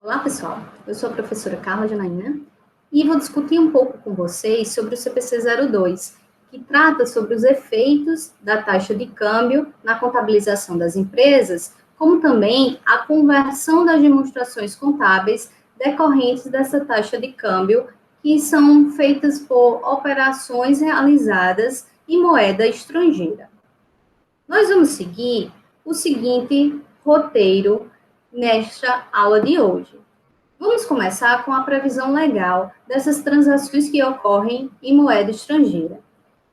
Olá, pessoal. Eu sou a professora Carla Janaína e vou discutir um pouco com vocês sobre o CPC 02, que trata sobre os efeitos da taxa de câmbio na contabilização das empresas, como também a conversão das demonstrações contábeis decorrentes dessa taxa de câmbio, que são feitas por operações realizadas em moeda estrangeira. Nós vamos seguir o seguinte roteiro nesta aula de hoje. Vamos começar com a previsão legal dessas transações que ocorrem em moeda estrangeira.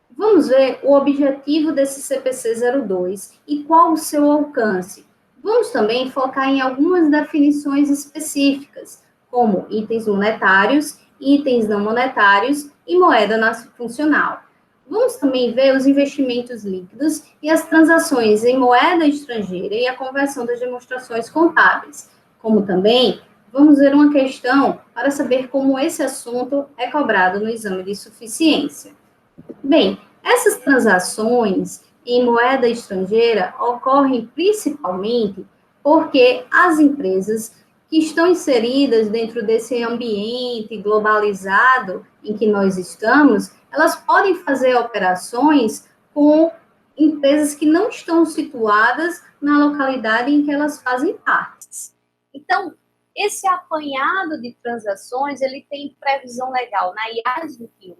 Vamos ver o objetivo desse CPC 02 e qual o seu alcance. Vamos também focar em algumas definições específicas, como itens monetários, itens não monetários e moeda funcional. Vamos também ver os investimentos líquidos e as transações em moeda estrangeira e a conversão das demonstrações contábeis, como também vamos ver uma questão para saber como esse assunto é cobrado no exame de suficiência. Bem, essas transações em moeda estrangeira ocorrem principalmente porque as empresas que estão inseridas dentro desse ambiente globalizado em que nós estamos, elas podem fazer operações com empresas que não estão situadas na localidade em que elas fazem parte. Então, esse apanhado de transações, ele tem previsão legal na IAS 21,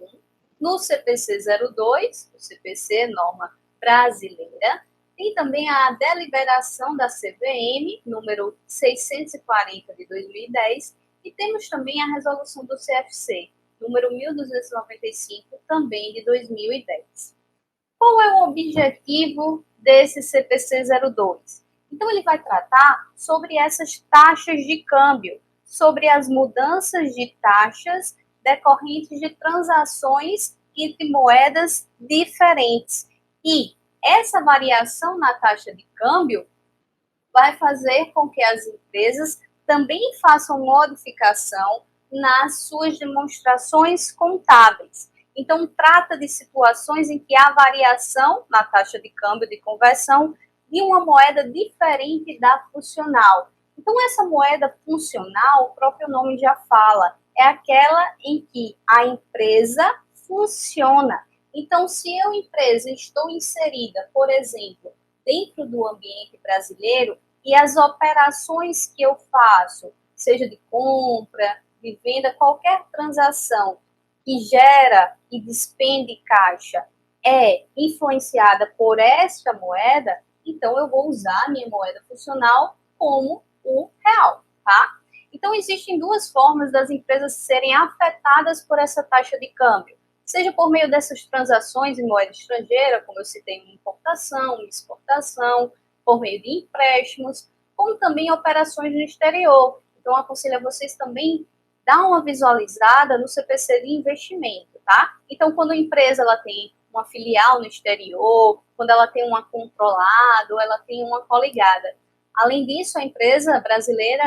no CPC 02, o CPC, norma brasileira, tem também a deliberação da CVM, número 640 de 2010, e temos também a resolução do CFC, número 1295, também de 2010. Qual é o objetivo desse CPC 02? Então, ele vai tratar sobre essas taxas de câmbio, sobre as mudanças de taxas decorrentes de transações entre moedas diferentes. E essa variação na taxa de câmbio vai fazer com que as empresas também façam modificação nas suas demonstrações contábeis. Então, trata de situações em que há variação na taxa de câmbio de conversão de uma moeda diferente da funcional. Então, essa moeda funcional, o próprio nome já fala, é aquela em que a empresa funciona. Então, se eu, empresa, estou inserida, por exemplo, dentro do ambiente brasileiro e as operações que eu faço, seja de compra, de venda, qualquer transação que gera e despende caixa é influenciada por esta moeda, então eu vou usar a minha moeda funcional como o real, tá? Então, existem duas formas das empresas serem afetadas por essa taxa de câmbio, seja por meio dessas transações em moeda estrangeira, como eu citei, importação, exportação, por meio de empréstimos, como também operações no exterior. Então, aconselho a vocês também dar uma visualizada no CPC de investimento, tá? Então, quando a empresa ela tem uma filial no exterior, quando ela tem uma controlada ou ela tem uma coligada. Além disso, a empresa brasileira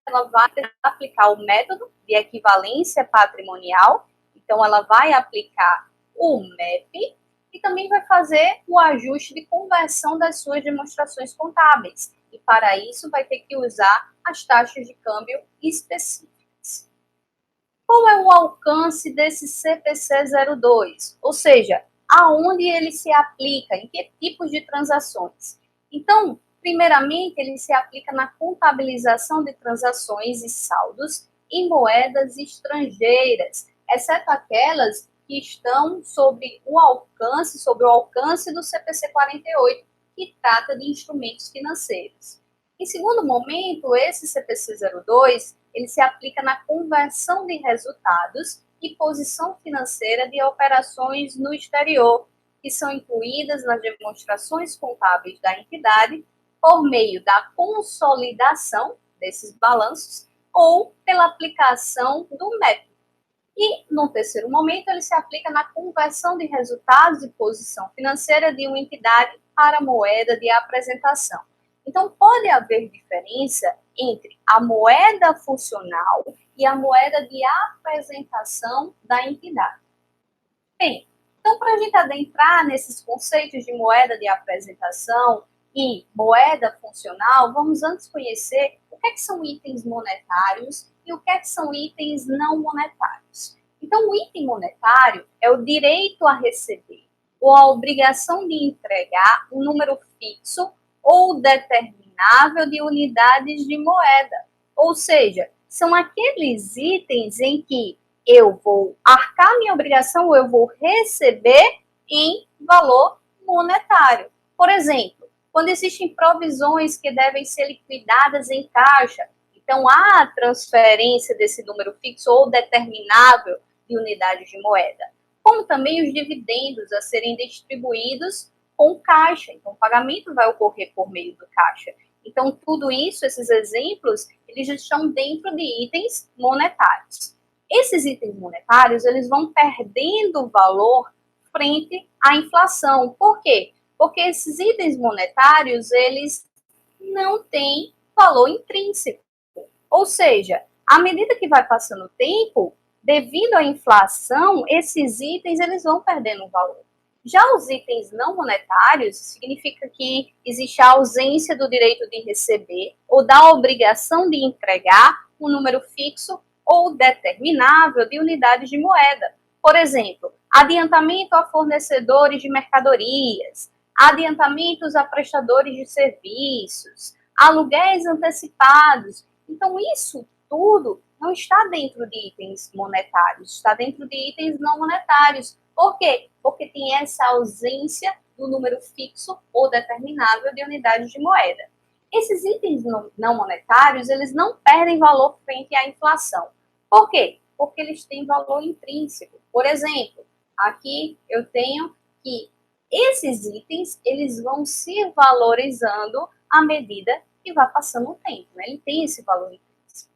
ela vai aplicar o método de equivalência patrimonial, então ela vai aplicar o MEP e também vai fazer o ajuste de conversão das suas demonstrações contábeis. E para isso vai ter que usar as taxas de câmbio específicas. Qual é o alcance desse CPC 02? Ou seja, aonde ele se aplica, em que tipos de transações? Então, primeiramente, ele se aplica na contabilização de transações e saldos em moedas estrangeiras, exceto aquelas que estão sobre o alcance do CPC 48, que trata de instrumentos financeiros. Em segundo momento, esse CPC 02, ele se aplica na conversão de resultados e posição financeira de operações no exterior, que são incluídas nas demonstrações contábeis da entidade por meio da consolidação desses balanços ou pela aplicação do MEP. E, no terceiro momento, ele se aplica na conversão de resultados e posição financeira de uma entidade para moeda de apresentação. Então, pode haver diferença entre a moeda funcional e a moeda de apresentação da entidade. Bem, então, para a gente adentrar nesses conceitos de moeda de apresentação e moeda funcional, vamos antes conhecer o que são itens monetários e o que são itens não monetários. Então, o item monetário é o direito a receber ou a obrigação de entregar um número fixo ou determinável de unidades de moeda. Ou seja, são aqueles itens em que eu vou arcar minha obrigação ou eu vou receber em valor monetário. Por exemplo, quando existem provisões que devem ser liquidadas em caixa, então há a transferência desse número fixo ou determinável de unidades de moeda, como também os dividendos a serem distribuídos com caixa. Então, o pagamento vai ocorrer por meio do caixa. Então, tudo isso, esses exemplos, eles estão dentro de itens monetários. Esses itens monetários, eles vão perdendo valor frente à inflação. Por quê? Porque esses itens monetários, eles não têm valor intrínseco. Ou seja, à medida que vai passando o tempo, devido à inflação, esses itens eles vão perdendo valor. Já os itens não monetários significa que existe a ausência do direito de receber ou da obrigação de entregar um número fixo ou determinável de unidades de moeda. Por exemplo, adiantamento a fornecedores de mercadorias, adiantamentos a prestadores de serviços, aluguéis antecipados. Então, isso tudo não está dentro de itens monetários, está dentro de itens não monetários. Por quê? Porque tem essa ausência do número fixo ou determinável de unidades de moeda. Esses itens não monetários, eles não perdem valor frente à inflação. Por quê? Porque eles têm valor intrínseco. Por exemplo, aqui eu tenho que esses itens, eles vão se valorizando à medida que vai passando o tempo, né? Ele tem esse valor intrínseco.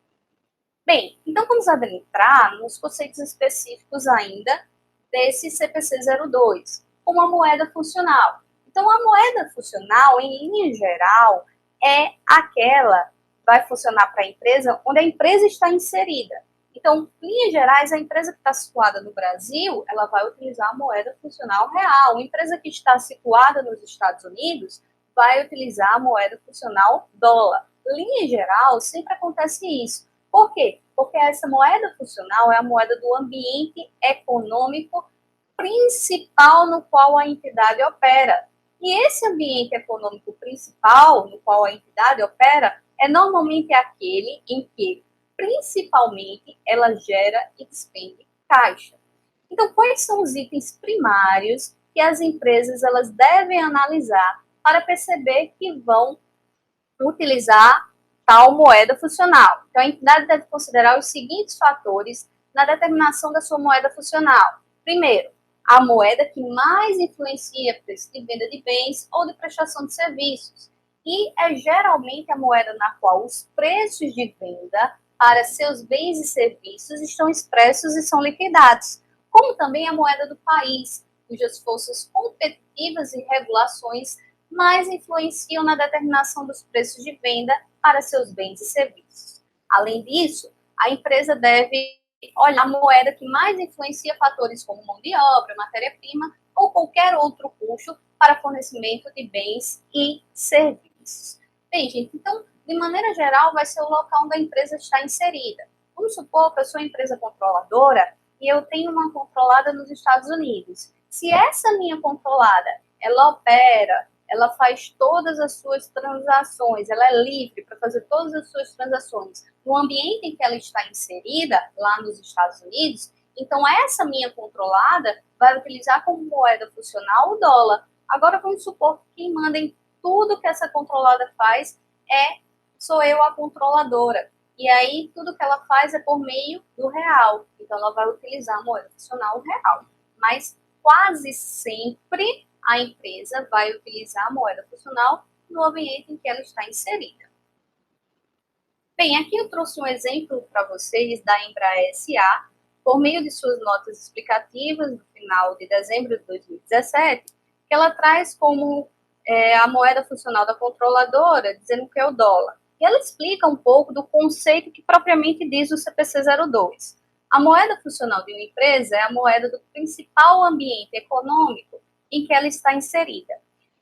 Bem, então vamos adentrar nos conceitos específicos ainda desse CPC 02, como a moeda funcional. Então, a moeda funcional, em linha geral, é aquela que vai funcionar para a empresa onde a empresa está inserida. Então, em linhas gerais, a empresa que está situada no Brasil, ela vai utilizar a moeda funcional real. A empresa que está situada nos Estados Unidos vai utilizar a moeda funcional dólar. Em linha geral, sempre acontece isso. Por quê? Porque essa moeda funcional é a moeda do ambiente econômico principal no qual a entidade opera. E esse ambiente econômico principal no qual a entidade opera é normalmente aquele em que, principalmente, ela gera e despende caixa. Então, quais são os itens primários que as empresas elas devem analisar para perceber que vão utilizar tal moeda funcional? Então, a entidade deve considerar os seguintes fatores na determinação da sua moeda funcional. Primeiro, a moeda que mais influencia o preço de venda de bens ou de prestação de serviços. E é geralmente a moeda na qual os preços de venda para seus bens e serviços estão expressos e são liquidados, como também a moeda do país, cujas forças competitivas e regulações mais influenciam na determinação dos preços de venda para seus bens e serviços. Além disso, a empresa deve olhar a moeda que mais influencia fatores como mão de obra, matéria-prima ou qualquer outro custo para fornecimento de bens e serviços. Bem, gente, então, de maneira geral, vai ser o local onde a empresa está inserida. Vamos supor que eu sou empresa controladora e eu tenho uma controlada nos Estados Unidos. Se essa minha controlada, ela opera, ela faz todas as suas transações, ela é livre para fazer todas as suas transações no ambiente em que ela está inserida, lá nos Estados Unidos, então essa minha controlada vai utilizar como moeda funcional o dólar. Agora vamos supor que quem manda em tudo que essa controlada faz sou eu a controladora. E aí tudo que ela faz é por meio do real. Então ela vai utilizar a moeda funcional real. Mas quase sempre a empresa vai utilizar a moeda funcional no ambiente em que ela está inserida. Bem, aqui eu trouxe um exemplo para vocês da Embraer SA, por meio de suas notas explicativas no final de dezembro de 2017, que ela traz como a moeda funcional da controladora, dizendo que é o dólar. E ela explica um pouco do conceito que propriamente diz o CPC 02. A moeda funcional de uma empresa é a moeda do principal ambiente econômico em que ela está inserida.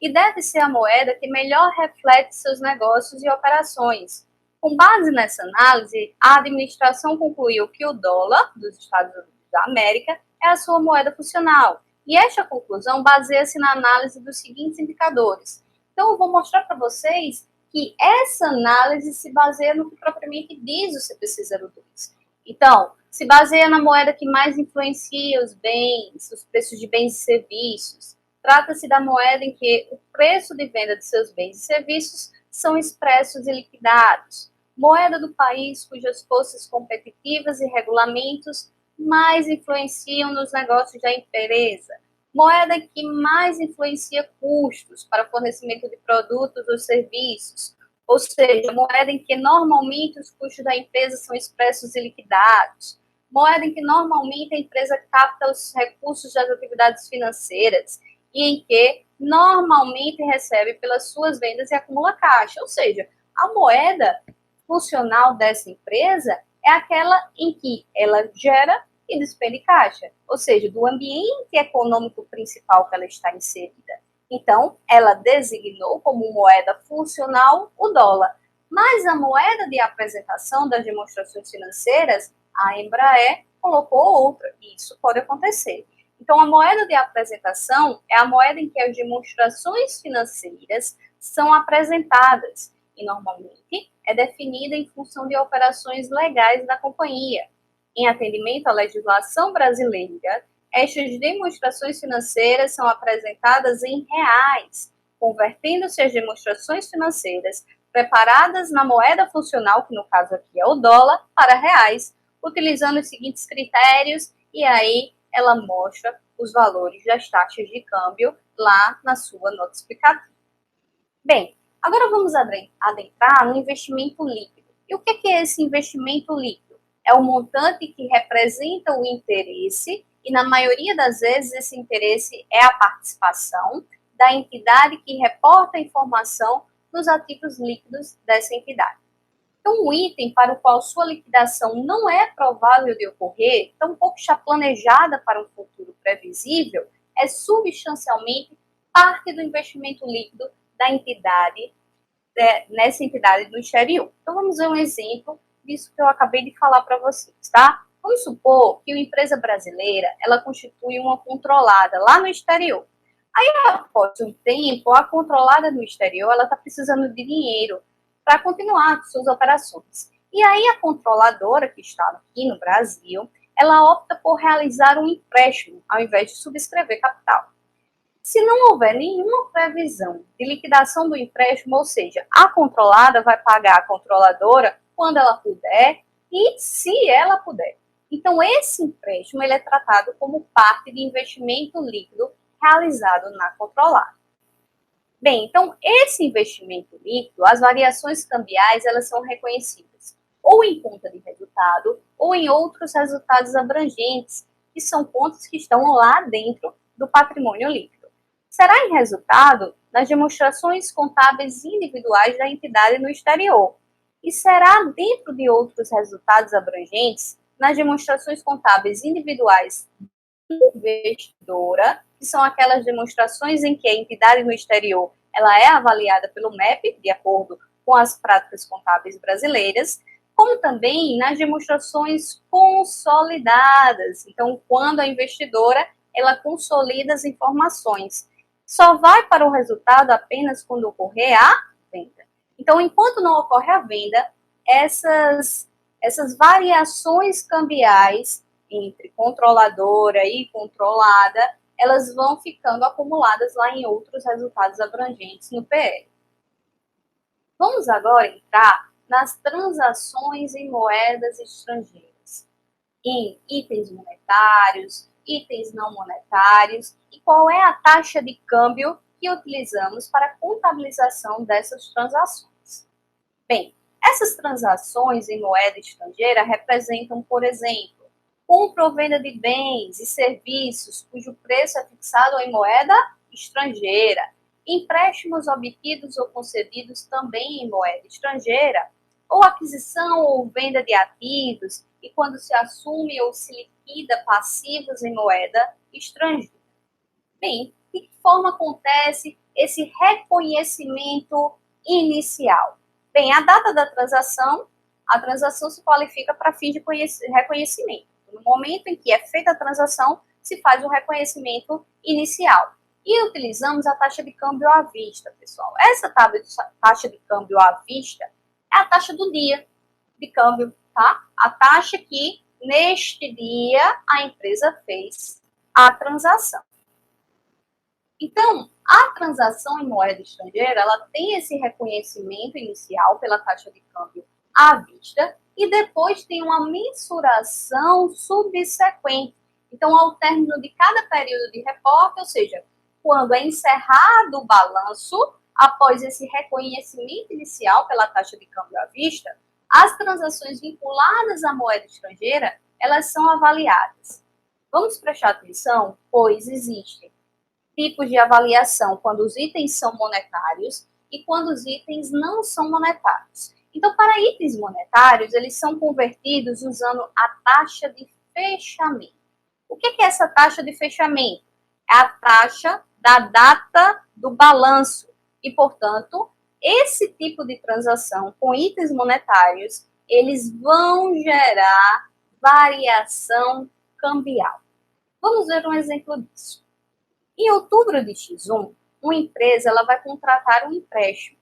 e deve ser a moeda que melhor reflete seus negócios e operações. Com base nessa análise, a administração concluiu que o dólar dos Estados Unidos da América é a sua moeda funcional. E esta conclusão baseia-se na análise dos seguintes indicadores. Então, eu vou mostrar para vocês que essa análise se baseia no que propriamente diz o CPC-02. Então, se baseia na moeda que mais influencia os bens, os preços de bens e serviços. Trata-se da moeda em que o preço de venda de seus bens e serviços são expressos e liquidados. Moeda do país cujas forças competitivas e regulamentos mais influenciam nos negócios da empresa. Moeda que mais influencia custos para fornecimento de produtos ou serviços. Ou seja, moeda em que normalmente os custos da empresa são expressos e liquidados. Moeda em que normalmente a empresa capta os recursos das atividades financeiras e em que normalmente recebe pelas suas vendas e acumula caixa. Ou seja, a moeda funcional dessa empresa é aquela em que ela gera e despende caixa, ou seja, do ambiente econômico principal que ela está inserida. Então, ela designou como moeda funcional o dólar. Mas a moeda de apresentação das demonstrações financeiras, a Embraer colocou outra, e isso pode acontecer. Então, a moeda de apresentação é a moeda em que as demonstrações financeiras são apresentadas, e normalmente é definida em função de operações legais da companhia. Em atendimento à legislação brasileira, estas demonstrações financeiras são apresentadas em reais, convertendo-se as demonstrações financeiras preparadas na moeda funcional, que no caso aqui é o dólar, para reais, utilizando os seguintes critérios, e aí ela mostra os valores das taxas de câmbio lá na sua nota explicativa. Bem, agora vamos adentrar no investimento líquido. E o que é esse investimento líquido? É o montante que representa o interesse, e na maioria das vezes esse interesse é a participação da entidade que reporta a informação nos ativos líquidos dessa entidade. Então, um item para o qual sua liquidação não é provável de ocorrer, tampouco está planejada para um futuro previsível, é substancialmente parte do investimento líquido da entidade, nessa entidade do exterior. Então, vamos ver um exemplo disso que eu acabei de falar para vocês, tá? Vamos supor que uma empresa brasileira, ela constitui uma controlada lá no exterior. Aí, após um tempo, a controlada no exterior, ela está precisando de dinheiro para continuar com suas operações. E aí, a controladora, que está aqui no Brasil, ela opta por realizar um empréstimo, ao invés de subscrever capital. Se não houver nenhuma previsão de liquidação do empréstimo, ou seja, a controlada vai pagar a controladora quando ela puder e se ela puder. Então, esse empréstimo ele é tratado como parte de investimento líquido realizado na controlada. Bem, então, esse investimento líquido, as variações cambiais, elas são reconhecidas ou em conta de resultado ou em outros resultados abrangentes, que são contas que estão lá dentro do patrimônio líquido. Será em resultado nas demonstrações contábeis individuais da entidade no exterior, e será dentro de outros resultados abrangentes nas demonstrações contábeis individuais da investidora, que são aquelas demonstrações em que a entidade no exterior ela é avaliada pelo MEP, de acordo com as práticas contábeis brasileiras, como também nas demonstrações consolidadas. Então, quando a investidora ela consolida as informações, só vai para o resultado apenas quando ocorrer a venda. Então, enquanto não ocorre a venda, essas variações cambiais entre controladora e controlada, elas vão ficando acumuladas lá em outros resultados abrangentes no PL. Vamos agora entrar nas transações em moedas estrangeiras, em itens monetários, itens não monetários, e qual é a taxa de câmbio que utilizamos para a contabilização dessas transações. Bem, essas transações em moeda estrangeira representam, por exemplo, compra ou venda de bens e serviços cujo preço é fixado em moeda estrangeira, empréstimos obtidos ou concedidos também em moeda estrangeira, ou aquisição ou venda de ativos e quando se assume ou se liquida passivos em moeda estrangeira. Bem, de que forma acontece esse reconhecimento inicial? Bem, a data da transação, a transação se qualifica para fins de reconhecimento. No momento em que é feita a transação, se faz o reconhecimento inicial. E utilizamos a taxa de câmbio à vista, pessoal. Essa taxa de câmbio à vista é a taxa do dia de câmbio, tá? A taxa que, neste dia, a empresa fez a transação. Então, a transação em moeda estrangeira, ela tem esse reconhecimento inicial pela taxa de câmbio à vista e depois tem uma mensuração subsequente. Então, ao término de cada período de reporte, ou seja, quando é encerrado o balanço, após esse reconhecimento inicial pela taxa de câmbio à vista, as transações vinculadas à moeda estrangeira, elas são avaliadas. Vamos prestar atenção, pois existem tipos de avaliação quando os itens são monetários e quando os itens não são monetários. Então, para itens monetários, eles são convertidos usando a taxa de fechamento. O que é essa taxa de fechamento? É a taxa da data do balanço. E, portanto, esse tipo de transação com itens monetários, eles vão gerar variação cambial. Vamos ver um exemplo disso. Em outubro de X1, uma empresa ela vai contratar um empréstimo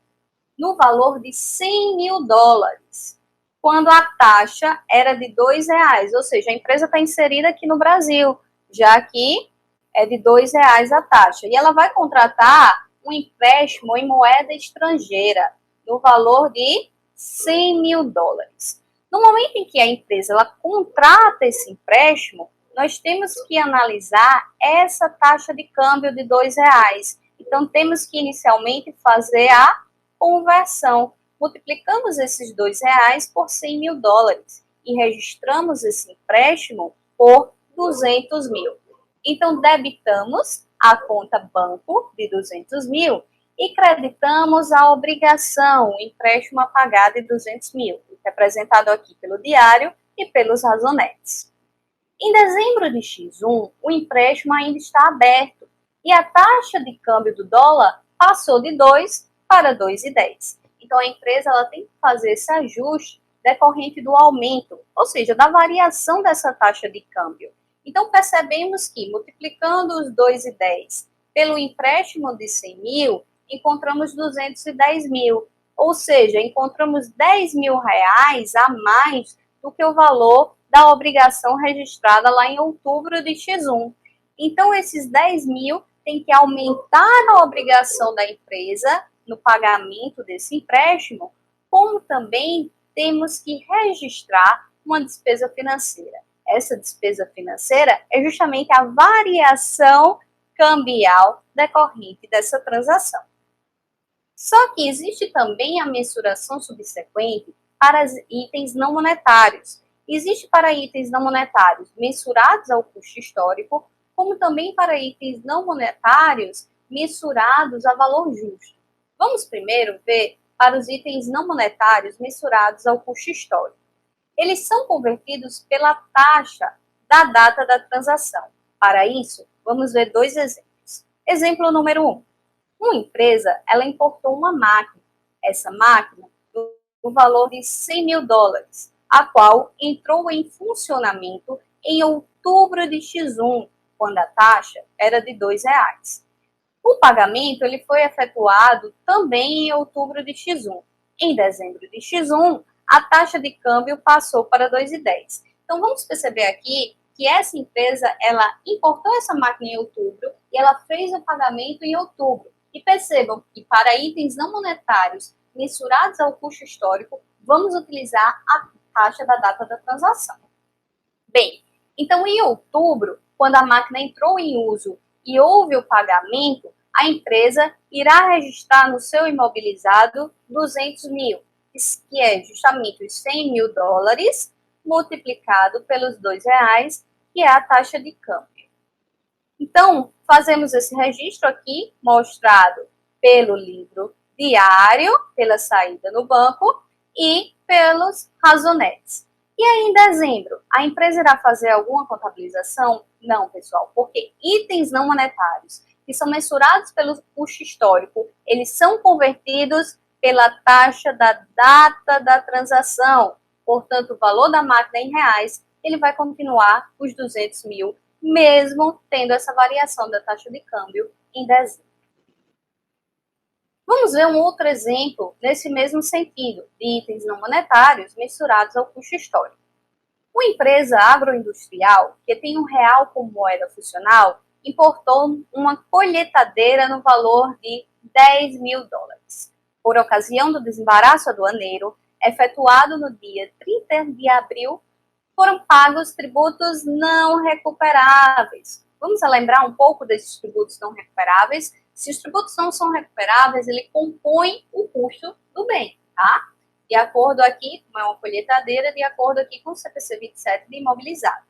no valor de 100 mil dólares, quando a taxa era de R$2, ou seja, a empresa está inserida aqui no Brasil, já que é de R$2 a taxa. E ela vai contratar um empréstimo em moeda estrangeira, no valor de 100 mil dólares. No momento em que a empresa ela contrata esse empréstimo, nós temos que analisar essa taxa de câmbio de R$2. Então, temos que inicialmente fazer a conversão. Multiplicamos esses R$2 por 100 mil dólares e registramos esse empréstimo por 200 mil. Então, debitamos a conta banco de 200 mil e creditamos a obrigação, o empréstimo a pagar de 200 mil, representado aqui pelo diário e pelos razonetes. Em dezembro de X1, o empréstimo ainda está aberto e a taxa de câmbio do dólar passou de 2 para 2,10. Então, a empresa ela tem que fazer esse ajuste decorrente do aumento, ou seja, da variação dessa taxa de câmbio. Então, percebemos que, multiplicando os 2,10 pelo empréstimo de 100 mil, encontramos 210 mil, ou seja, encontramos 10 mil reais a mais do que o valor da obrigação registrada lá em outubro de X1. Então, esses 10 mil tem que aumentar a obrigação da empresa no pagamento desse empréstimo, como também temos que registrar uma despesa financeira. Essa despesa financeira é justamente a variação cambial decorrente dessa transação. Só que existe também a mensuração subsequente para itens não monetários. Existe para itens não monetários mensurados ao custo histórico, como também para itens não monetários mensurados a valor justo. Vamos primeiro ver para os itens não monetários mensurados ao custo histórico. Eles são convertidos pela taxa da data da transação. Para isso, vamos ver dois exemplos. Exemplo número 1. Uma empresa, ela importou uma máquina. Essa máquina, no valor de 100 mil dólares, a qual entrou em funcionamento em outubro de X1, quando a taxa era de R$2. O pagamento ele foi efetuado também em outubro de X1. Em dezembro de X1, a taxa de câmbio passou para 2,10. Então, vamos perceber aqui que essa empresa, ela importou essa máquina em outubro e ela fez o pagamento em outubro. E percebam que para itens não monetários mensurados ao custo histórico, vamos utilizar a taxa da data da transação. Bem, então em outubro, quando a máquina entrou em uso e houve o pagamento, a empresa irá registrar no seu imobilizado 200 mil, que é justamente os 100 mil dólares multiplicado pelos R$2, que é a taxa de câmbio. Então, fazemos esse registro aqui, mostrado pelo livro diário, pela saída no banco e pelos razonetes. E aí, em dezembro, a empresa irá fazer alguma contabilização? Não, pessoal, porque itens não monetários que são mensurados pelo custo histórico, eles são convertidos pela taxa da data da transação. Portanto, o valor da máquina em reais, ele vai continuar os 200 mil, mesmo tendo essa variação da taxa de câmbio em dezembro. Vamos ver um outro exemplo nesse mesmo sentido, de itens não monetários mensurados ao custo histórico. Uma empresa agroindustrial que tem um real como moeda funcional importou uma colheitadeira no valor de 10 mil dólares. Por ocasião do desembaraço aduaneiro, efetuado no dia 30 de abril, foram pagos tributos não recuperáveis. Vamos lembrar um pouco desses tributos não recuperáveis? Se os tributos não são recuperáveis, ele compõe o custo do bem, tá? De acordo aqui, como é uma colheitadeira, de acordo aqui com o CPC 27 de imobilizado.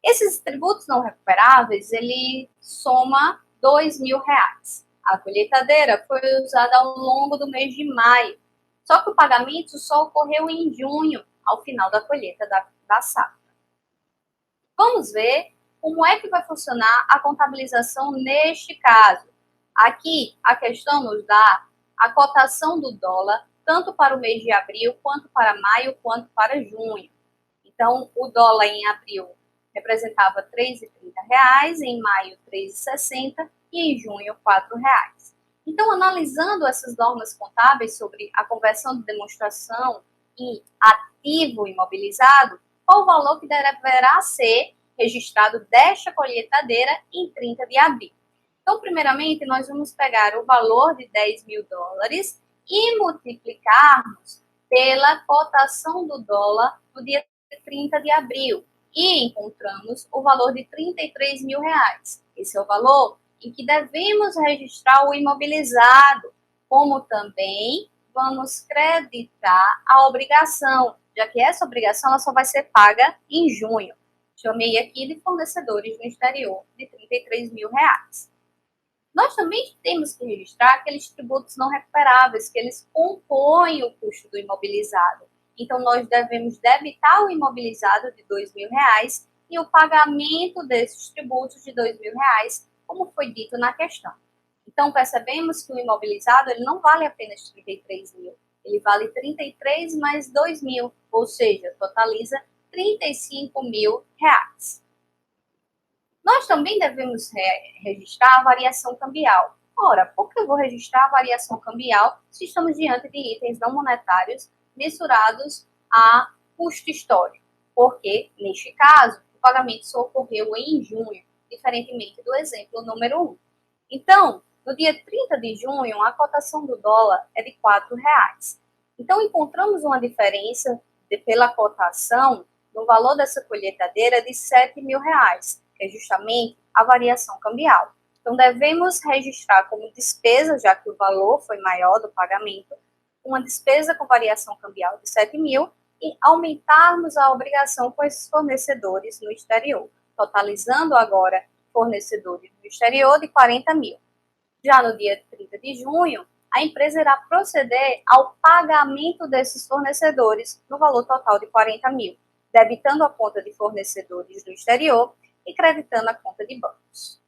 Esses tributos não recuperáveis, ele soma 2 mil reais. A colheitadeira foi usada ao longo do mês de maio, só que o pagamento só ocorreu em junho, ao final da colheita da safra. Vamos ver como é que vai funcionar a contabilização neste caso. Aqui, a questão nos dá a cotação do dólar, tanto para o mês de abril, quanto para maio, quanto para junho. Então, o dólar em abril representava R$ 3,30, em maio R$ 3,60 e em junho R$ 4,00. Então, analisando essas normas contábeis sobre a conversão de demonstração e ativo imobilizado, qual o valor que deverá ser registrado desta colheitadeira em 30 de abril? Então, primeiramente, nós vamos pegar o valor de 10 mil dólares e multiplicarmos pela cotação do dólar no dia 30 de abril. E encontramos o valor de 33 mil reais. Esse é o valor em que devemos registrar o imobilizado, como também vamos creditar a obrigação, já que essa obrigação ela só vai ser paga em junho. Chamei aqui de fornecedores no exterior de 33 mil reais. Nós também temos que registrar aqueles tributos não recuperáveis, que eles compõem o custo do imobilizado. Então, nós devemos debitar o imobilizado de 2 mil reais e o pagamento desses tributos de 2 mil reais, como foi dito na questão. Então, percebemos que o imobilizado ele não vale apenas 33 mil, ele vale 33 mais 2 mil, ou seja, totaliza 35 mil reais. Nós também devemos registrar a variação cambial. Ora, por que eu vou registrar a variação cambial se estamos diante de itens não monetários mensurados a custo histórico? Porque, neste caso, o pagamento só ocorreu em junho, diferentemente do exemplo número 1. Então, no dia 30 de junho, a cotação do dólar é de R$ 4,00. Então, encontramos uma diferença pela cotação no valor dessa colheitadeira de R$ 7 mil reais, que é justamente a variação cambial. Então, devemos registrar como despesa, já que o valor foi maior do pagamento, uma despesa com variação cambial de 7 mil e aumentarmos a obrigação com esses fornecedores no exterior, totalizando agora fornecedores no exterior de 40 mil. Já no dia 30 de junho, a empresa irá proceder ao pagamento desses fornecedores no valor total de 40 mil, debitando a conta de fornecedores no exterior e creditando a conta de bancos.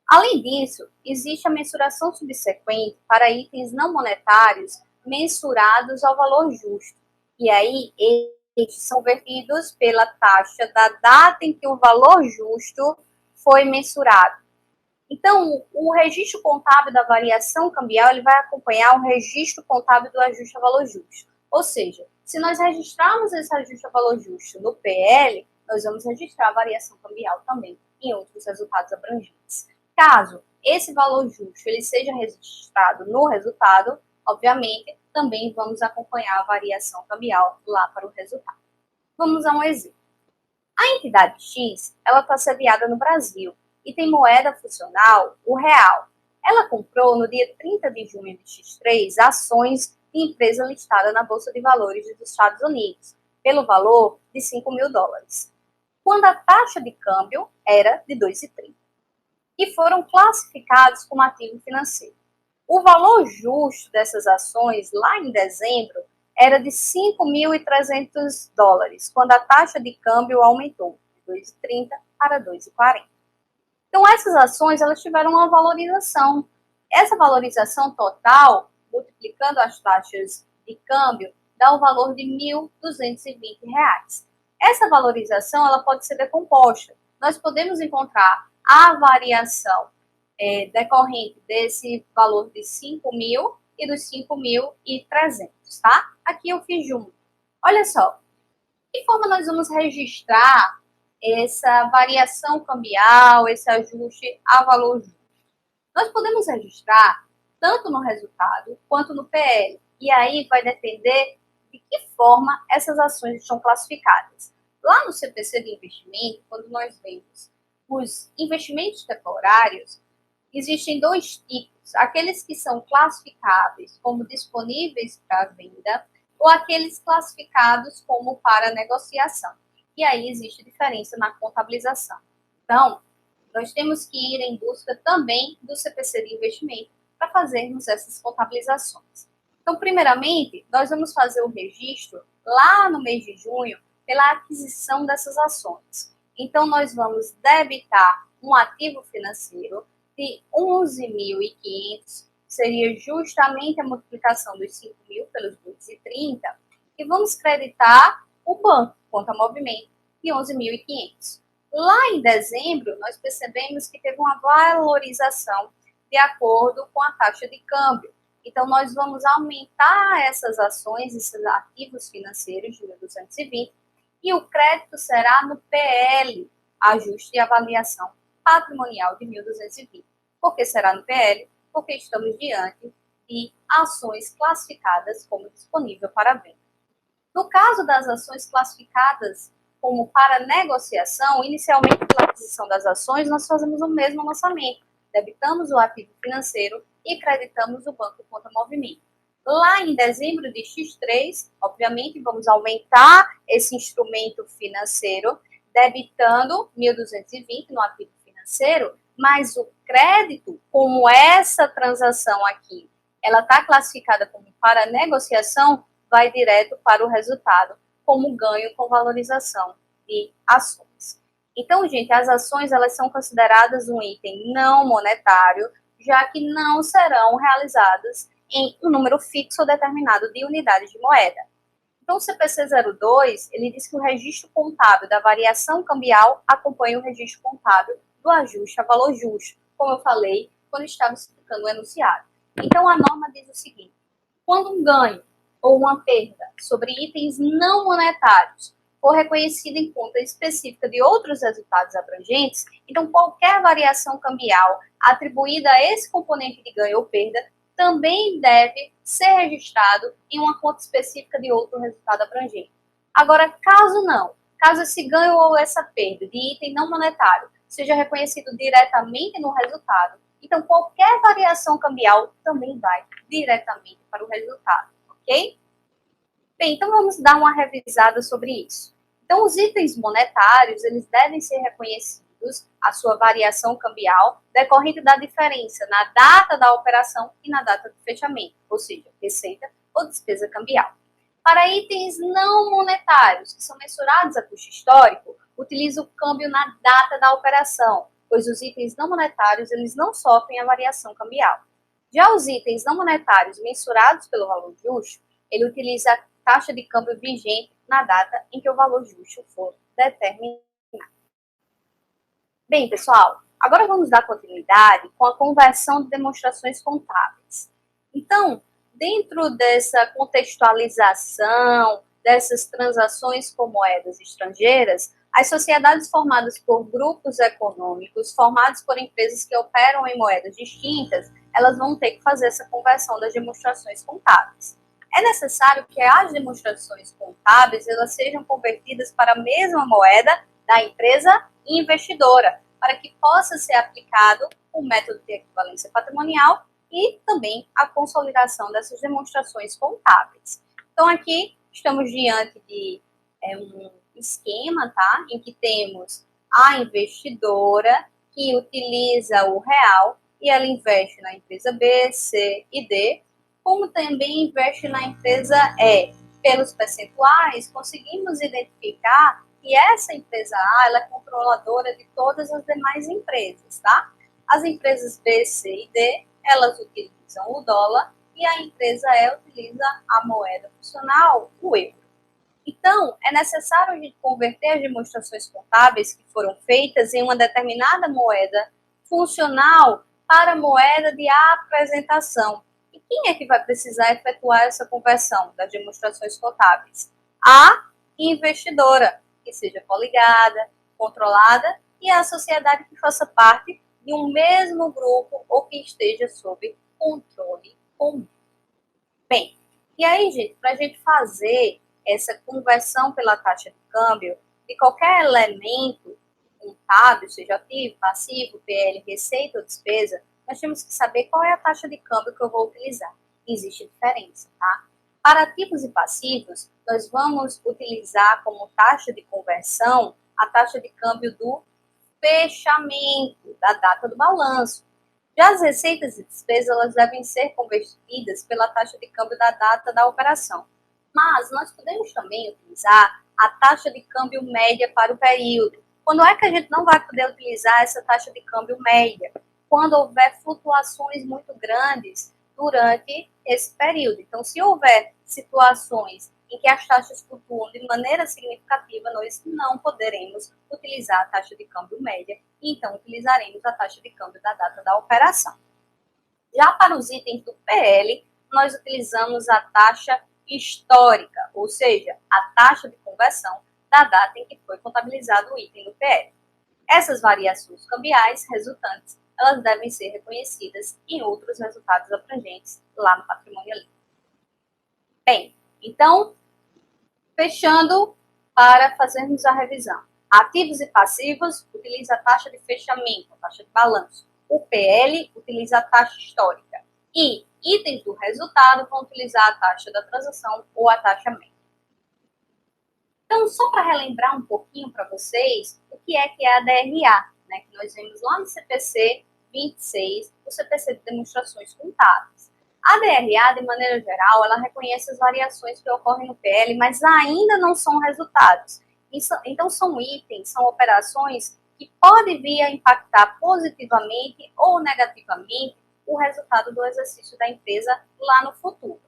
Além disso, existe a mensuração subsequente para itens não monetários mensurados ao valor justo. E aí, estes são vertidos pela taxa da data em que o valor justo foi mensurado. Então, o registro contábil da variação cambial ele vai acompanhar o registro contábil do ajuste a valor justo. Ou seja, se nós registrarmos esse ajuste a valor justo no PL, nós vamos registrar a variação cambial também em outros resultados abrangentes. Caso esse valor justo ele seja registrado no resultado, obviamente, também vamos acompanhar a variação cambial lá para o resultado. Vamos a um exemplo. A entidade X, ela está sediada no Brasil e tem moeda funcional, o real. Ela comprou no dia 30 de junho de X3 ações de empresa listada na Bolsa de Valores dos Estados Unidos, pelo valor de 5 mil dólares, quando a taxa de câmbio era de 2,30, e foram classificados como ativo financeiro. O valor justo dessas ações lá em dezembro era de 5.300 dólares, quando a taxa de câmbio aumentou de 2,30 para 2,40. Então, essas ações, elas tiveram uma valorização. Essa valorização total, multiplicando as taxas de câmbio, dá o valor de R$ 1.220. Essa valorização, ela pode ser decomposta. Nós podemos encontrar a variação decorrente desse valor de 5.000 e dos 5.300, tá? Aqui eu fiz junto. Olha só, de que forma nós vamos registrar essa variação cambial, esse ajuste a valor justo? Nós podemos registrar tanto no resultado quanto no PL. E aí vai depender de que forma essas ações estão classificadas. Lá no CPC de investimento, quando nós vemos os investimentos temporários, existem dois tipos: aqueles que são classificáveis como disponíveis para venda ou aqueles classificados como para negociação. E aí existe diferença na contabilização. Então, nós temos que ir em busca também do CPC de investimento para fazermos essas contabilizações. Então, primeiramente, nós vamos fazer o registro lá no mês de junho pela aquisição dessas ações. Então, nós vamos debitar um ativo financeiro de 11.500, seria justamente a multiplicação dos 5.000 pelos 230, e vamos creditar o banco, conta movimento, de 11.500. Lá em dezembro, nós percebemos que teve uma valorização de acordo com a taxa de câmbio. Então, nós vamos aumentar essas ações, esses ativos financeiros de 1.220, e o crédito será no PL, ajuste de avaliação patrimonial de 1.220. Por que será no PL? Porque estamos diante de ações classificadas como disponível para venda. No caso das ações classificadas como para negociação, inicialmente pela aquisição das ações, nós fazemos o mesmo lançamento. Debitamos o ativo financeiro e creditamos o banco conta movimento. Lá em dezembro de X3, obviamente, vamos aumentar esse instrumento financeiro, debitando 1.220 no ativo financeiro, mas o crédito, como essa transação aqui, ela está classificada como para negociação, vai direto para o resultado, como ganho com valorização de ações. Então, gente, as ações, elas são consideradas um item não monetário, já que não serão realizadas em um número fixo ou determinado de unidades de moeda. Então, o CPC 02, ele diz que o registro contábil da variação cambial acompanha o registro contábil do ajuste a valor justo, como eu falei quando estava explicando o enunciado. Então, a norma diz o seguinte: quando um ganho ou uma perda sobre itens não monetários for reconhecida em conta específica de outros resultados abrangentes, então qualquer variação cambial atribuída a esse componente de ganho ou perda também deve ser registrado em uma conta específica de outro resultado abrangente. Agora, caso esse ganho ou essa perda de item não monetário seja reconhecido diretamente no resultado, então qualquer variação cambial também vai diretamente para o resultado, ok? Bem, então vamos dar uma revisada sobre isso. Então, os itens monetários, eles devem ser reconhecidos, a sua variação cambial, decorrente da diferença na data da operação e na data do fechamento, ou seja, receita ou despesa cambial. Para itens não monetários, que são mensurados a custo histórico, utiliza o câmbio na data da operação, pois os itens não monetários, eles não sofrem a variação cambial. Já os itens não monetários mensurados pelo valor justo, ele utiliza a taxa de câmbio vigente na data em que o valor justo for determinado. Bem, pessoal, agora vamos dar continuidade com a conversão de demonstrações contábeis. Então, dentro dessa contextualização, dessas transações com moedas estrangeiras, as sociedades formadas por grupos econômicos, formados por empresas que operam em moedas distintas, elas vão ter que fazer essa conversão das demonstrações contábeis. É necessário que as demonstrações contábeis elas sejam convertidas para a mesma moeda da empresa investidora, para que possa ser aplicado o método de equivalência patrimonial e também a consolidação dessas demonstrações contábeis. Então, aqui estamos diante de um esquema, tá? Em que temos a investidora que utiliza o real e ela investe na empresa B, C e D, como também investe na empresa E. Pelos percentuais, conseguimos identificar que essa empresa A ela é controladora de todas as demais empresas, tá? As empresas B, C e D, elas utilizam o dólar e a empresa E utiliza a moeda funcional, o euro. Então, é necessário a gente converter as demonstrações contábeis que foram feitas em uma determinada moeda funcional para a moeda de apresentação. E quem é que vai precisar efetuar essa conversão das demonstrações contábeis? A investidora, que seja coligada, controlada, e a sociedade que faça parte de um mesmo grupo ou que esteja sob controle comum. Bem, e aí, gente, para a gente fazer essa conversão pela taxa de câmbio de qualquer elemento contábil, seja ativo, passivo, PL, receita ou despesa, nós temos que saber qual é a taxa de câmbio que eu vou utilizar. Existe diferença, tá? Para ativos e passivos, nós vamos utilizar como taxa de conversão a taxa de câmbio do fechamento, da data do balanço. Já as receitas e despesas, elas devem ser convertidas pela taxa de câmbio da data da operação. Mas nós podemos também utilizar a taxa de câmbio média para o período. Quando é que a gente não vai poder utilizar essa taxa de câmbio média? Quando houver flutuações muito grandes durante esse período. Então, se houver situações em que as taxas flutuam de maneira significativa, nós não poderemos utilizar a taxa de câmbio média e então utilizaremos a taxa de câmbio da data da operação. Já para os itens do PL, nós utilizamos a taxa histórica, ou seja, a taxa de conversão da data em que foi contabilizado o item do PL. Essas variações cambiais resultantes, elas devem ser reconhecidas em outros resultados abrangentes lá no patrimônio líquido. Bem, então, fechando para fazermos a revisão. Ativos e passivos utiliza a taxa de fechamento, a taxa de balanço. O PL utiliza a taxa histórica. E itens do resultado vão utilizar a taxa da transação ou a taxa média. Então, só para relembrar um pouquinho para vocês o que é a DRA, né, que nós vimos lá no CPC 26, o CPC de demonstrações contábeis. A DRA, de maneira geral, ela reconhece as variações que ocorrem no PL, mas ainda não são resultados. Então, são itens, são operações que podem vir a impactar positivamente ou negativamente o resultado do exercício da empresa lá no futuro.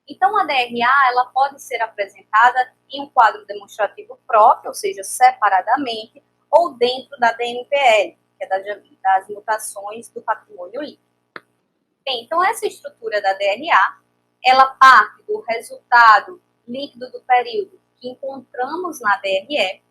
Então, a DRA ela pode ser apresentada em um quadro demonstrativo próprio, ou seja, separadamente, ou dentro da DMPL, que é das mutações do patrimônio líquido. Bem, então, essa estrutura da DRA, ela parte do resultado líquido do período que encontramos na DRE,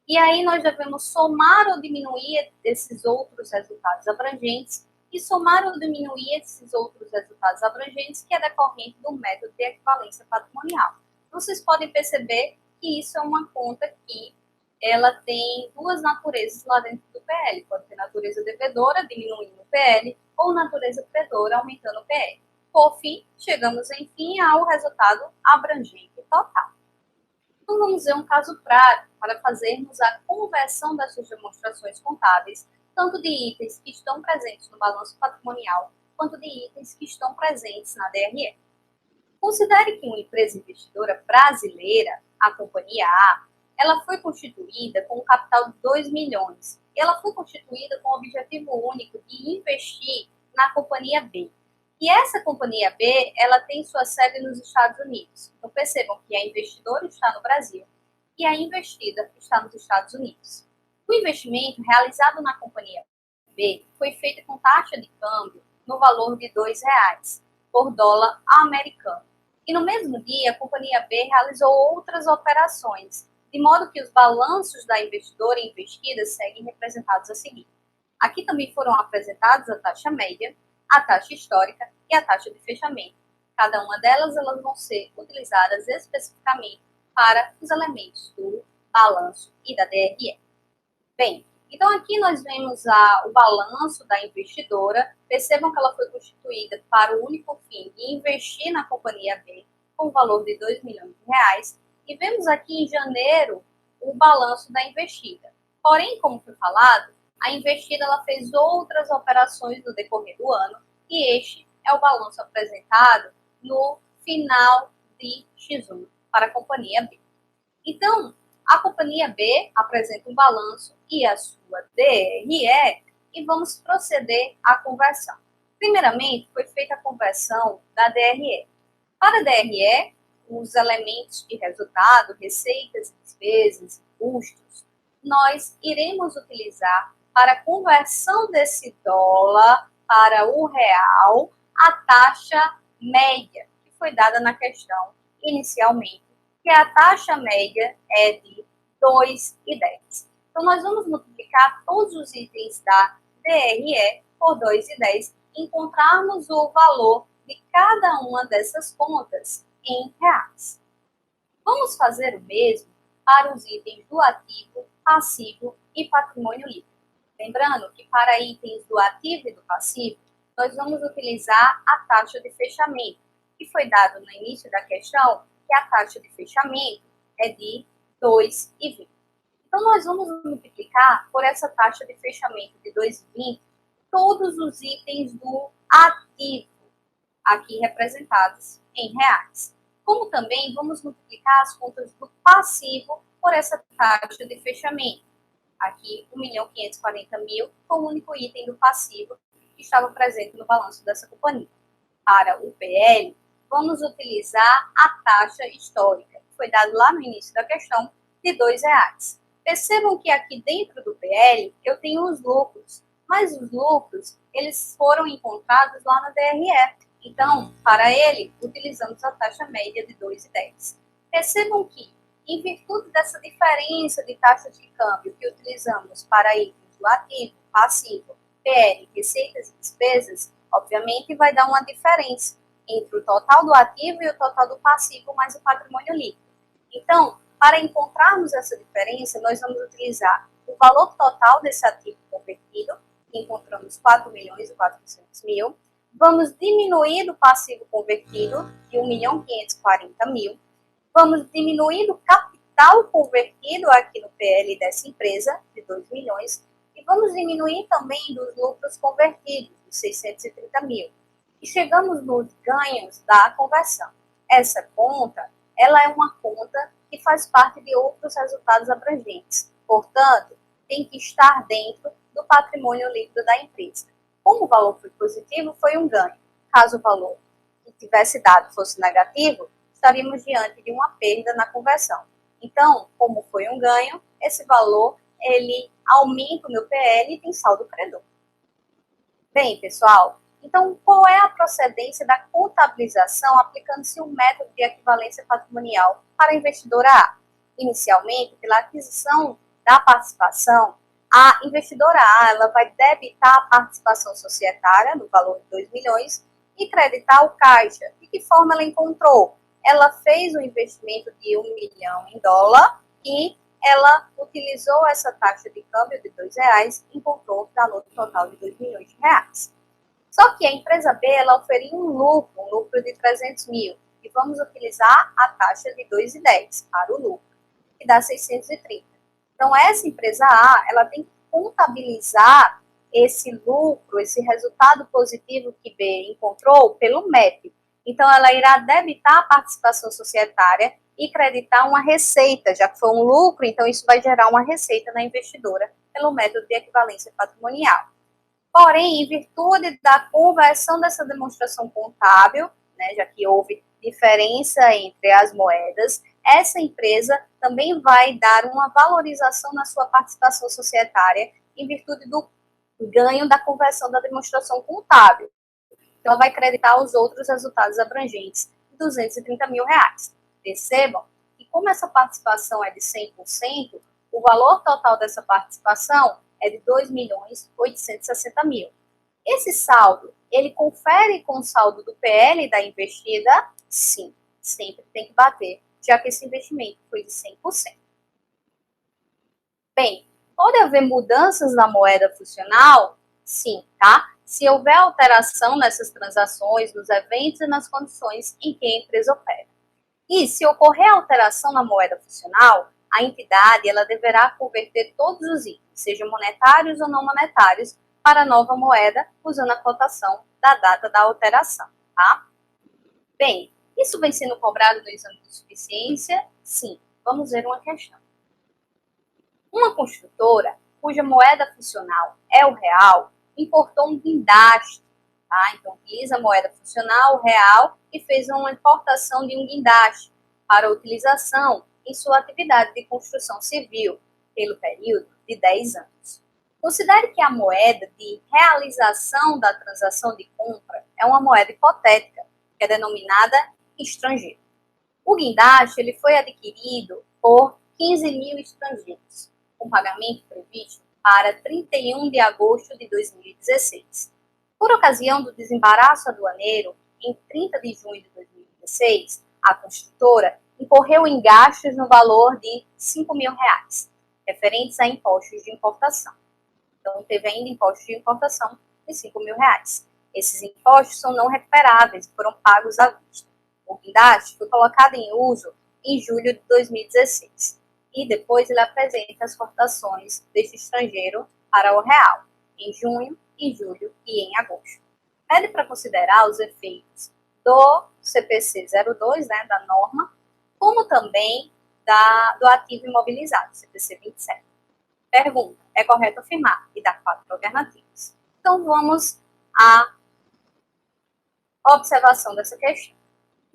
e aí nós devemos somar ou diminuir esses outros resultados abrangentes, e somar ou diminuir esses outros resultados abrangentes que é decorrente do método de equivalência patrimonial. Vocês podem perceber que isso é uma conta que ela tem duas naturezas lá dentro do PL. Pode ter natureza devedora, diminuindo o PL, ou natureza credora, aumentando o PL. Por fim, chegamos, enfim, ao resultado abrangente total. Então, vamos ver um caso prático para fazermos a conversão dessas demonstrações contábeis, tanto de itens que estão presentes no balanço patrimonial, quanto de itens que estão presentes na DRE. Considere que uma empresa investidora brasileira, a Companhia A, ela foi constituída com um capital de 2 milhões. E ela foi constituída com o objetivo único de investir na Companhia B. E essa Companhia B, ela tem sua sede nos Estados Unidos. Então, percebam que a investidora está no Brasil e a investida está nos Estados Unidos. O investimento realizado na Companhia B foi feito com taxa de câmbio no valor de R$2 por dólar americano. E no mesmo dia, a Companhia B realizou outras operações, de modo que os balanços da investidora e investida seguem representados a seguir. Aqui também foram apresentados a taxa média, a taxa histórica e a taxa de fechamento. Cada uma delas elas vão ser utilizadas especificamente para os elementos do balanço e da DRE. Bem, então aqui nós vemos o balanço da investidora. Percebam que ela foi constituída para o único fim de investir na Companhia B com o valor de R$2 milhões. E vemos aqui em janeiro o balanço da investida. Porém, como foi falado, a investida ela fez outras operações no decorrer do ano e este é o balanço apresentado no final de X1 para a Companhia B. Então, A companhia B apresenta um balanço e a sua DRE e vamos proceder à conversão. Primeiramente, foi feita a conversão da DRE. Para a DRE, os elementos de resultado, receitas, despesas, custos, nós iremos utilizar para a conversão desse dólar para o real a taxa média, que foi dada na questão inicialmente, que a taxa média é de 2,10. Então, nós vamos multiplicar todos os itens da DRE por 2,10 e encontrarmos o valor de cada uma dessas contas em reais. Vamos fazer o mesmo para os itens do ativo, passivo e patrimônio líquido. Lembrando que para itens do ativo e do passivo, nós vamos utilizar a taxa de fechamento, que foi dado no início da questão, que a taxa de fechamento é de 2,20. Então, nós vamos multiplicar por essa taxa de fechamento de 2,20 todos os itens do ativo, aqui representados em reais. Como também vamos multiplicar as contas do passivo por essa taxa de fechamento. Aqui, 1.540.000 foi o único item do passivo que estava presente no balanço dessa companhia. Para o PL, vamos utilizar a taxa histórica, que foi dada lá no início da questão, de R$2. Percebam que aqui dentro do PL eu tenho os lucros, mas os lucros eles foram encontrados lá na DRE. Então, para ele, utilizamos a taxa média de 2,10. Percebam que, em virtude dessa diferença de taxa de câmbio que utilizamos para itens do ativo, passivo, PL, receitas e despesas, obviamente vai dar uma diferença entre o total do ativo e o total do passivo mais o patrimônio líquido. Então, para encontrarmos essa diferença, nós vamos utilizar o valor total desse ativo convertido, que encontramos 4.400.000, vamos diminuir do passivo convertido, de 1.540.000, vamos diminuir do capital convertido aqui no PL dessa empresa, de 2 milhões, e vamos diminuir também dos lucros convertidos, de 630.000. E chegamos nos ganhos da conversão. Essa conta, ela é uma conta que faz parte de outros resultados abrangentes. Portanto, tem que estar dentro do patrimônio líquido da empresa. Como o valor foi positivo, foi um ganho. Caso o valor que tivesse dado fosse negativo, estaríamos diante de uma perda na conversão. Então, como foi um ganho, esse valor ele aumenta o meu PL e tem saldo credor. Bem, pessoal, então qual é a procedência da contabilização aplicando-se o método de equivalência patrimonial para a investidora A? Inicialmente, pela aquisição da participação, a investidora A ela vai debitar a participação societária no valor de 2 milhões e creditar o caixa. De que forma ela encontrou? Ela fez um investimento de 1 milhão em dólar e ela utilizou essa taxa de câmbio de R$2 e encontrou o valor total de 2 milhões de reais. Só que a empresa B ela oferiu um lucro de 300 mil, e vamos utilizar a taxa de 2,10 para o lucro, que dá 630. Então, essa empresa A, ela tem que contabilizar esse lucro, esse resultado positivo que B encontrou pelo MEP. Então, ela irá debitar a participação societária e creditar uma receita, já que foi um lucro, então isso vai gerar uma receita na investidora pelo método de equivalência patrimonial. Porém, em virtude da conversão dessa demonstração contábil, né, já que houve diferença entre as moedas, essa empresa também vai dar uma valorização na sua participação societária em virtude do ganho da conversão da demonstração contábil. Então, ela vai creditar os outros resultados abrangentes de 230 mil reais. Percebam que, como essa participação é de 100%, o valor total dessa participação é de 2.860.000. Esse saldo, ele confere com o saldo do PL da investida? Sim, sempre tem que bater, já que esse investimento foi de 100%. Bem, pode haver mudanças na moeda funcional? Sim, tá? Se houver alteração nessas transações, nos eventos e nas condições em que a empresa opera. E se ocorrer alteração na moeda funcional, a entidade ela deverá converter todos os itens, sejam monetários ou não monetários, para a nova moeda, usando a cotação da data da alteração, tá? Bem, isso vem sendo cobrado no exame de suficiência? Sim. Vamos ver uma questão. Uma construtora, cuja moeda funcional é o real, importou um guindaste, tá? Então, utiliza a moeda funcional, o real, e fez uma importação de um guindaste para utilização em sua atividade de construção civil pelo período de 10 anos. Considere que a moeda de realização da transação de compra é uma moeda hipotética, que é denominada estrangeiro. O guindaste ele foi adquirido por 15.000 estrangeiros, com pagamento previsto para 31 de agosto de 2016. Por ocasião do desembaraço aduaneiro, em 30 de junho de 2016, a construtora incorreu em gastos no valor de R$ 5.000, referentes a impostos de importação. Então, teve ainda impostos de importação de R$ 5.000. Esses impostos são não recuperáveis e foram pagos à vista. O guindaste foi colocado em uso em julho de 2016 e depois ele apresenta as cotações deste estrangeiro para o real em junho, em julho e em agosto. Pede para considerar os efeitos do CPC 02, né, da norma, como também do ativo imobilizado, CPC 27. Pergunta, é correto afirmar? E dá 4 alternativas. Então, vamos à observação dessa questão.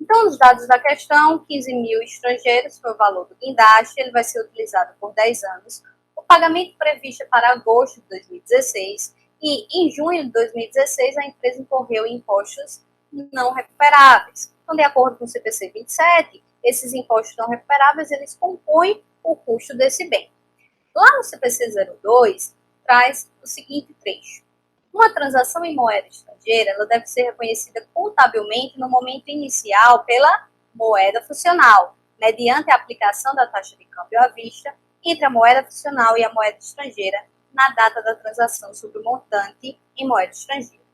Então, os dados da questão, 15.000 estrangeiros foi o valor do guindaste, ele vai ser utilizado por 10 anos. O pagamento previsto é para agosto de 2016 e em junho de 2016 a empresa incorreu em impostos não recuperáveis. Então, de acordo com o CPC 27, esses impostos não recuperáveis, eles compõem o custo desse bem. Lá no CPC 02, traz o seguinte trecho. Uma transação em moeda estrangeira ela deve ser reconhecida contabilmente no momento inicial pela moeda funcional, mediante a aplicação da taxa de câmbio à vista entre a moeda funcional e a moeda estrangeira na data da transação sobre o montante em moeda estrangeira.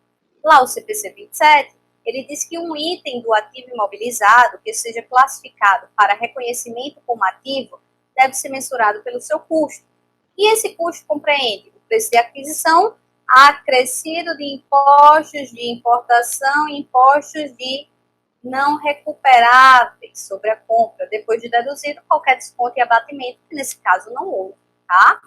Lá o CPC 27, ele diz que um item do ativo imobilizado que seja classificado para reconhecimento como ativo deve ser mensurado pelo seu custo. E esse custo compreende o preço de aquisição, acrescido de impostos de importação e impostos de não recuperáveis sobre a compra, depois de deduzido qualquer desconto e abatimento, que nesse caso não houve, tá?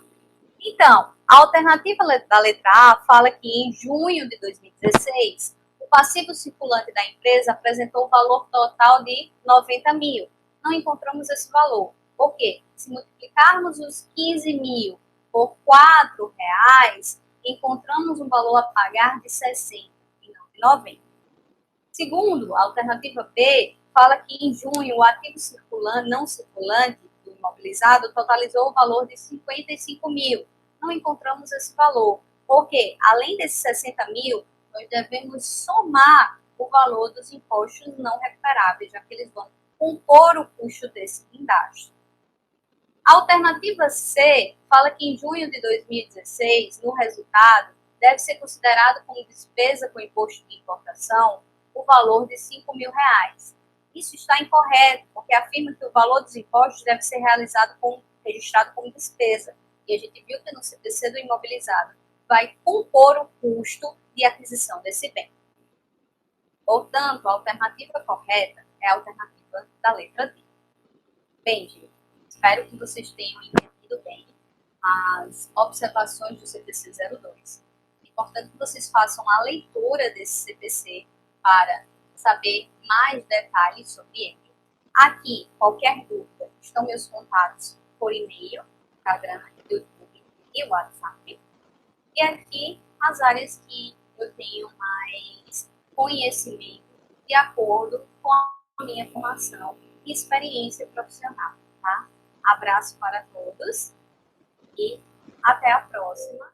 Então, a alternativa da letra A fala que em junho de 2016, o passivo circulante da empresa apresentou o valor total de 90.000. Não encontramos esse valor. Por quê? Se multiplicarmos os 15.000 por R$ 4, encontramos um valor a pagar de 60 e não de 90. Segundo, a alternativa B fala que em junho o ativo circulante, não circulante do imobilizado totalizou o valor de 55.000. Não encontramos esse valor, porque além desses 60.000, nós devemos somar o valor dos impostos não recuperáveis, já que eles vão compor o custo desse guindaste. A alternativa C fala que em junho de 2016, no resultado, deve ser considerado como despesa com imposto de importação o valor de R$ 5.000. Isso está incorreto, porque afirma que o valor dos impostos deve ser registrado como despesa. E a gente viu que no CPC do imobilizado vai compor o custo de aquisição desse bem. Portanto, a alternativa correta é a alternativa da letra D. Bem, gente, espero que vocês tenham entendido bem as observações do CPC 02. É importante que vocês façam a leitura desse CPC para saber mais detalhes sobre ele. Aqui, qualquer dúvida, estão meus contatos por e-mail, Instagram, YouTube e WhatsApp. E aqui as áreas que eu tenho mais conhecimento de acordo com a minha formação e experiência profissional, tá? Abraço para todos e até a próxima.